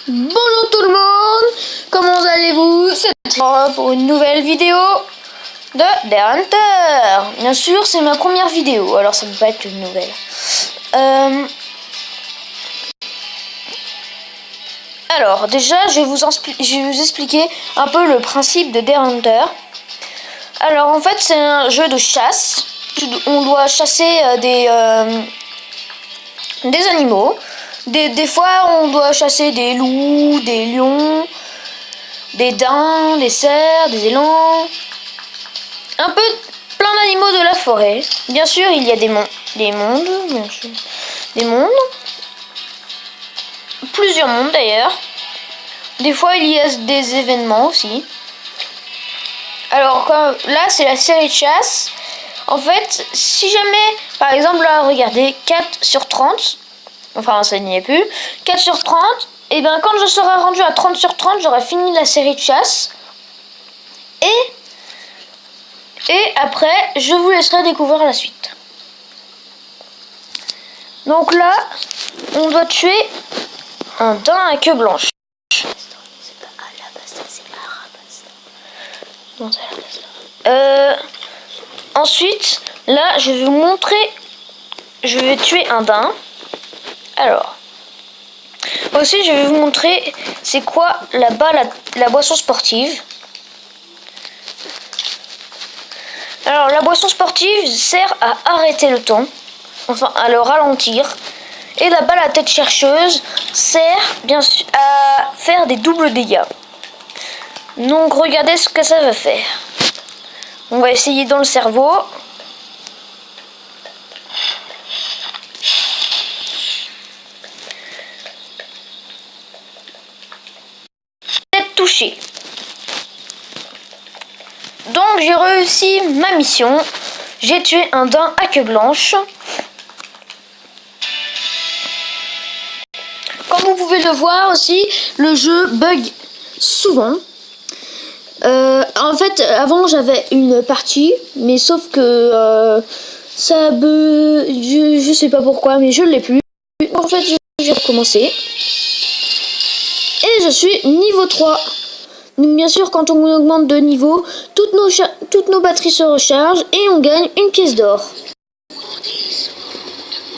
Bonjour tout le monde, comment allez-vous? C'est pour une nouvelle vidéo de Deer Hunter. Bien sûr, c'est ma première vidéo, alors ça ne peut pas être une nouvelle. Alors déjà, je vais vous expliquer un peu le principe de Deer Hunter. Alors en fait, c'est un jeu de chasse. On doit chasser des animaux. Des fois, on doit chasser des loups, des lions, des daims, des cerfs, des élans. Un peu plein d'animaux de la forêt. Bien sûr, il y a des mondes. Des mondes. Plusieurs mondes d'ailleurs. Des fois, il y a des événements aussi. Alors, là, c'est la série de chasse. En fait, si jamais, par exemple, là, regardez, 4 sur 30. Enfin, ça n'y est plus. 4 sur 30. Et bien, quand je serai rendu à 30 sur 30, j'aurai fini la série de chasse. Et après, je vous laisserai découvrir la suite. Donc là, on doit tuer un daim à queue blanche. Ensuite, là, je vais vous montrer. Je vais tuer un daim. Alors, aussi, je vais vous montrer c'est quoi là-bas la boisson sportive. Alors, la boisson sportive sert à arrêter le temps, enfin à le ralentir. Et là-bas, la tête chercheuse sert bien sûr à faire des doubles dégâts. Donc, regardez ce que ça va faire. On va essayer dans le cerveau. Tête touchée. Donc, j'ai réussi ma mission. J'ai tué un daim à queue blanche. Comme vous pouvez le voir aussi, le jeu bug souvent. En fait, avant j'avais une partie, mais sauf que ça bug, je sais pas pourquoi, mais je l'ai plus. En fait, je vais recommencer. Et je suis niveau 3. Donc bien sûr, quand on augmente de niveau, toutes nos batteries se rechargent et on gagne une pièce d'or.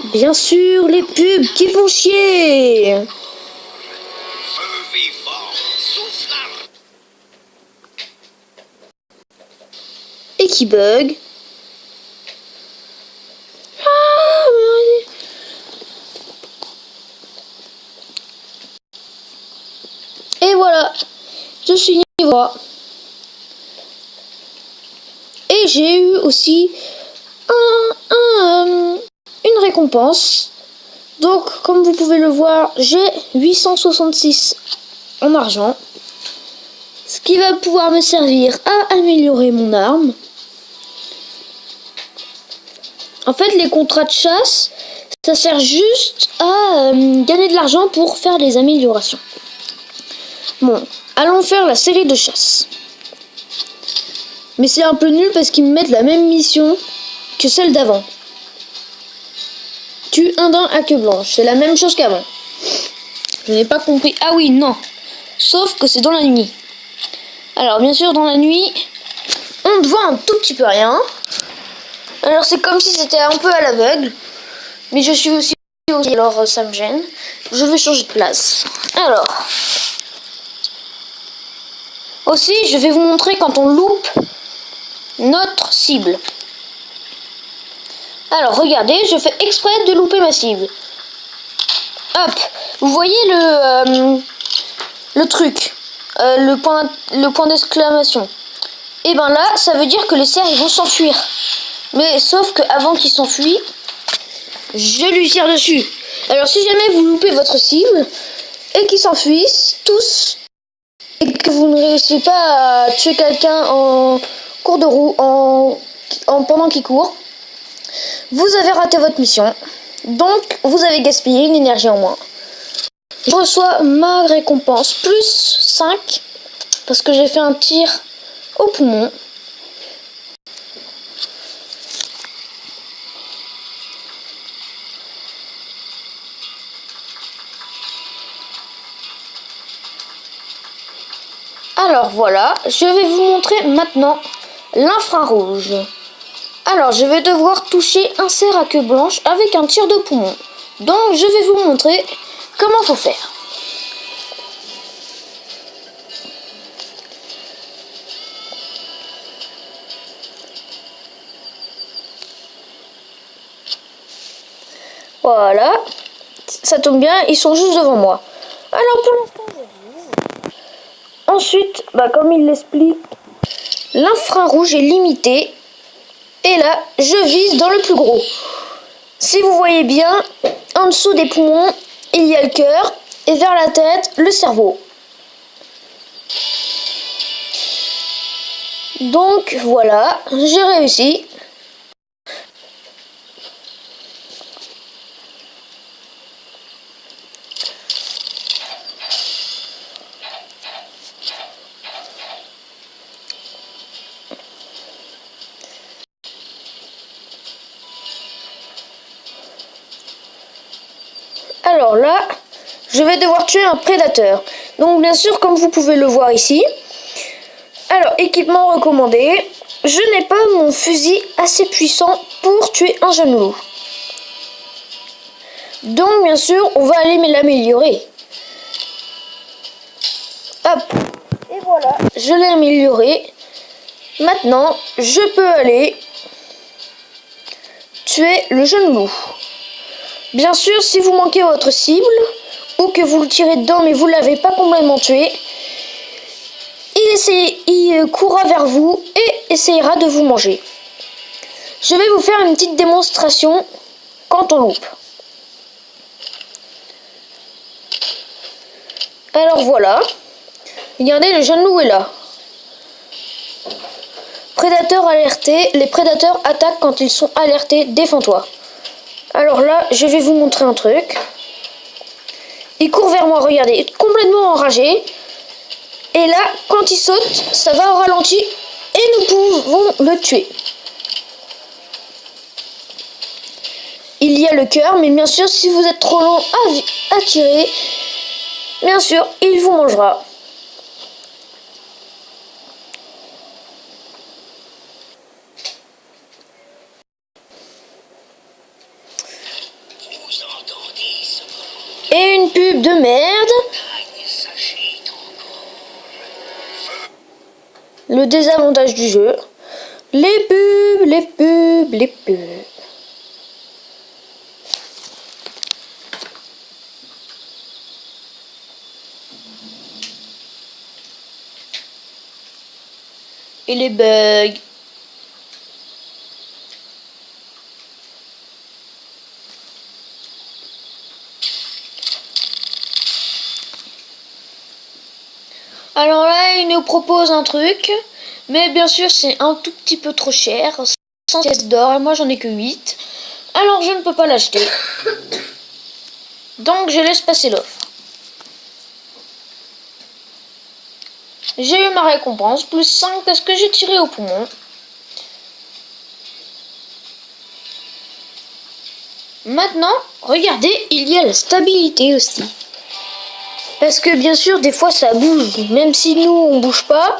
Bien sûr, les pubs qui font chier. Et qui bug. Et voilà, je suis niveau 3. Et j'ai eu aussi une récompense. Donc, comme vous pouvez le voir, j'ai 866 en argent. Ce qui va pouvoir me servir à améliorer mon arme. En fait, les contrats de chasse, ça sert juste à gagner de l'argent pour faire des améliorations. Bon, allons faire la série de chasse. Mais c'est un peu nul parce qu'ils me mettent la même mission que celle d'avant. Tue un daim à queue blanche. C'est la même chose qu'avant. Je n'ai pas compris. Ah oui, non. Sauf que c'est dans la nuit. Alors, bien sûr, dans la nuit, on ne voit un tout petit peu rien. Alors, c'est comme si c'était un peu à l'aveugle. Mais je suis aussi... Alors, ça me gêne. Je vais changer de place. Alors... Aussi, je vais vous montrer quand on loupe notre cible. Alors, regardez, je fais exprès de louper ma cible. Hop, vous voyez le truc, le point d'exclamation. Et ben là, ça veut dire que les cerfs ils vont s'enfuir. Mais sauf que avant qu'ils s'enfuient, je lui tire dessus. Alors si jamais vous loupez votre cible et qu'ils s'enfuissent tous et que vous ne réussissez pas à tuer quelqu'un en cours de roue, pendant qu'il court, vous avez raté votre mission. Donc vous avez gaspillé une énergie en moins. Je reçois ma récompense plus 5 parce que j'ai fait un tir au poumon. Alors voilà, je vais vous montrer maintenant l'infrarouge. Alors je vais devoir toucher un cerf à queue blanche avec un tir de poumon. Donc je vais vous montrer comment faut faire. Voilà, ça tombe bien, ils sont juste devant moi. Alors pour l'instant, ensuite, comme il l'explique, l'infrarouge est limité. Et là, je vise dans le plus gros. Si vous voyez bien, en dessous des poumons, il y a le cœur. Et vers la tête, le cerveau. Donc voilà, j'ai réussi. Alors là, je vais devoir tuer un prédateur. Donc bien sûr, comme vous pouvez le voir ici. Alors, équipement recommandé. Je n'ai pas mon fusil assez puissant pour tuer un jeune loup. Donc bien sûr, on va aller l'améliorer. Hop. Et voilà, je l'ai amélioré. Maintenant, je peux aller tuer le jeune loup. Bien sûr, si vous manquez votre cible, ou que vous le tirez dedans mais vous ne l'avez pas complètement tué, il courra vers vous et essayera de vous manger. Je vais vous faire une petite démonstration quand on loupe. Alors voilà, regardez, le jeune loup est là. Prédateur alerté, les prédateurs attaquent quand ils sont alertés, défends-toi. Alors là, je vais vous montrer un truc. Il court vers moi, regardez, complètement enragé. Et là, quand il saute, ça va au ralenti et nous pouvons le tuer. Il y a le cœur, mais bien sûr, si vous êtes trop long à tirer, bien sûr, il vous mangera. Et une pub de merde. Le désavantage du jeu. Les pubs, les pubs, les pubs. Et les bugs. Alors là, il nous propose un truc, mais bien sûr, c'est un tout petit peu trop cher, 100 pièces d'or, et moi j'en ai que 8. Alors je ne peux pas l'acheter. Donc je laisse passer l'offre. J'ai eu ma récompense, plus 5 parce que j'ai tiré au poumon. Maintenant, regardez, il y a la stabilité aussi. Parce que bien sûr, des fois ça bouge. Même si nous, on bouge pas,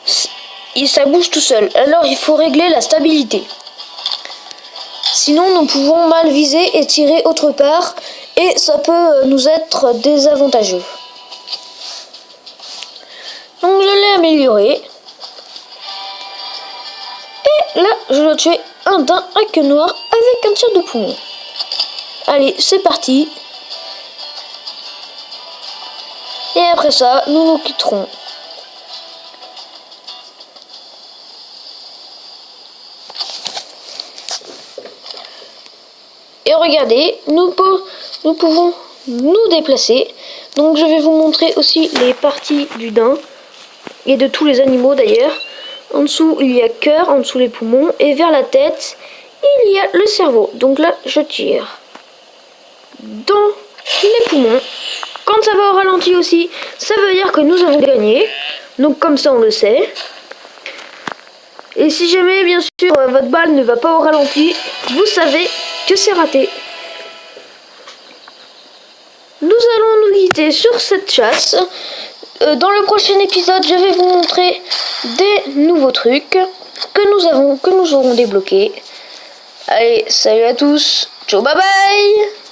ça bouge tout seul. Alors il faut régler la stabilité. Sinon, nous pouvons mal viser et tirer autre part. Et ça peut nous être désavantageux. Donc je l'ai amélioré. Et là, je dois tuer un daim à queue noire avec un tir de poumon. Allez, c'est parti. Et après ça, nous nous quitterons. Et regardez, nous pouvons nous déplacer. Donc je vais vous montrer aussi les parties du daim. Et de tous les animaux d'ailleurs. En dessous, il y a cœur, en dessous les poumons. Et vers la tête, il y a le cerveau. Donc là, je tire dans les poumons. Quand ça va au ralenti aussi, ça veut dire que nous avons gagné. Donc comme ça, on le sait. Et si jamais, bien sûr, votre balle ne va pas au ralenti, vous savez que c'est raté. Nous allons nous quitter sur cette chasse. dans le prochain épisode, je vais vous montrer des nouveaux trucs que nous aurons débloqués. Allez, salut à tous. Ciao, bye bye.